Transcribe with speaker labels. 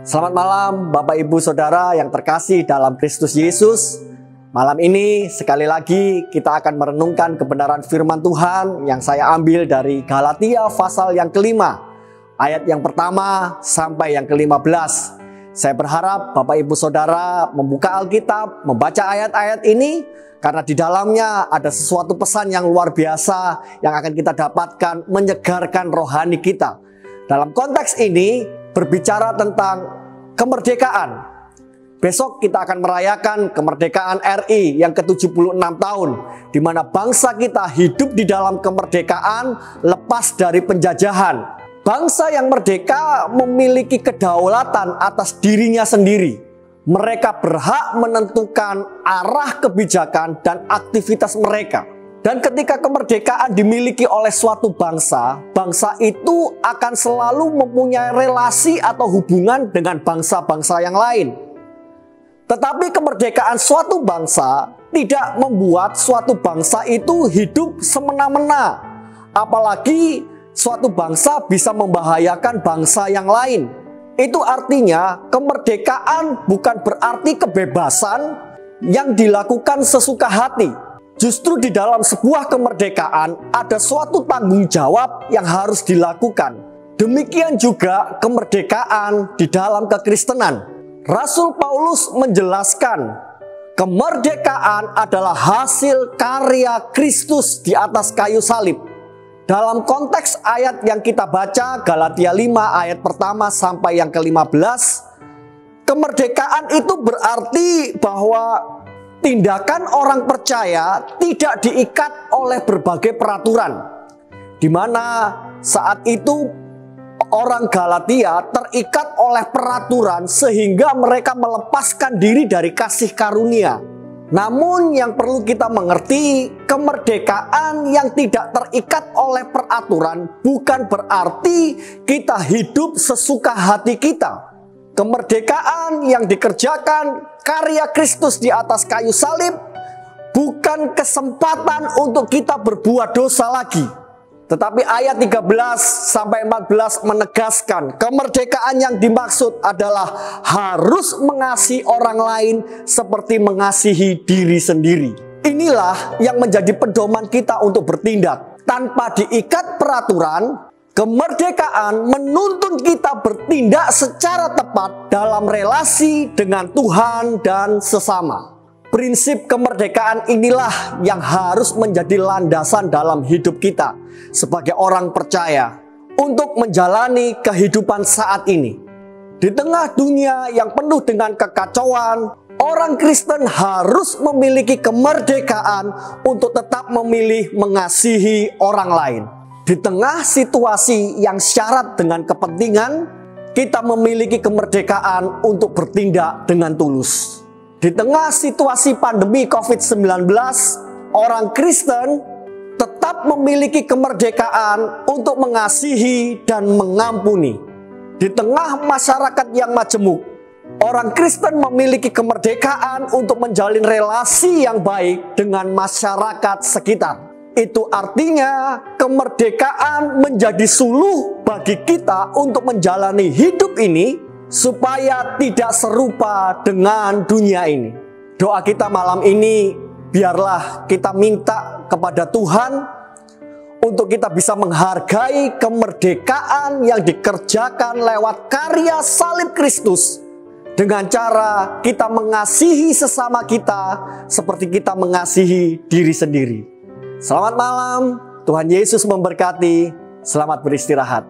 Speaker 1: Selamat malam Bapak Ibu Saudara yang terkasih dalam Kristus Yesus. Malam ini sekali lagi kita akan merenungkan kebenaran firman Tuhan yang saya ambil dari Galatia pasal yang kelima, ayat yang pertama sampai yang ke-15. Saya berharap Bapak Ibu Saudara membuka Alkitab, membaca ayat-ayat ini, karena di dalamnya ada sesuatu pesan yang luar biasa yang akan kita dapatkan menyegarkan rohani kita. Dalam konteks ini berbicara tentang kemerdekaan. Besok kita akan merayakan kemerdekaan RI yang ke-76 tahun, di mana bangsa kita hidup di dalam kemerdekaan lepas dari penjajahan. Bangsa yang merdeka memiliki kedaulatan atas dirinya sendiri. Mereka berhak menentukan arah kebijakan dan aktivitas mereka. Dan ketika kemerdekaan dimiliki oleh suatu bangsa, bangsa itu akan selalu mempunyai relasi atau hubungan dengan bangsa-bangsa yang lain. Tetapi kemerdekaan suatu bangsa tidak membuat suatu bangsa itu hidup semena-mena. Apalagi suatu bangsa bisa membahayakan bangsa yang lain. Itu artinya kemerdekaan bukan berarti kebebasan yang dilakukan sesuka hati. Justru di dalam sebuah kemerdekaan ada suatu tanggung jawab yang harus dilakukan. Demikian juga kemerdekaan di dalam kekristenan. Rasul Paulus menjelaskan kemerdekaan adalah hasil karya Kristus di atas kayu salib. Dalam konteks ayat yang kita baca, Galatia 5 ayat pertama sampai yang ke-15, kemerdekaan itu berarti bahwa tindakan orang percaya tidak diikat oleh berbagai peraturan, di mana saat itu orang Galatia terikat oleh peraturan sehingga mereka melepaskan diri dari kasih karunia. Namun yang perlu kita mengerti, kemerdekaan yang tidak terikat oleh peraturan bukan berarti kita hidup sesuka hati kita. Kemerdekaan yang dikerjakan karya Kristus di atas kayu salib bukan kesempatan untuk kita berbuat dosa lagi. Tetapi ayat 13 sampai 14 menegaskan kemerdekaan yang dimaksud adalah harus mengasihi orang lain seperti mengasihi diri sendiri. Inilah yang menjadi pedoman kita untuk bertindak. Tanpa diikat peraturan, kemerdekaan menuntun kita bertindak secara tepat dalam relasi dengan Tuhan dan sesama. Prinsip kemerdekaan inilah yang harus menjadi landasan dalam hidup kita sebagai orang percaya untuk menjalani kehidupan saat ini. Di tengah dunia yang penuh dengan kekacauan, orang Kristen harus memiliki kemerdekaan untuk tetap memilih mengasihi orang lain. Di tengah situasi yang syarat dengan kepentingan, kita memiliki kemerdekaan untuk bertindak dengan tulus. Di tengah situasi pandemi COVID-19, orang Kristen tetap memiliki kemerdekaan untuk mengasihi dan mengampuni. Di tengah masyarakat yang majemuk, orang Kristen memiliki kemerdekaan untuk menjalin relasi yang baik dengan masyarakat sekitar. Itu artinya kemerdekaan menjadi suluh bagi kita untuk menjalani hidup ini supaya tidak serupa dengan dunia ini. Doa kita malam ini, biarlah kita minta kepada Tuhan untuk kita bisa menghargai kemerdekaan yang dikerjakan lewat karya salib Kristus, dengan cara kita mengasihi sesama kita seperti kita mengasihi diri sendiri. Selamat malam, Tuhan Yesus memberkati. Selamat beristirahat.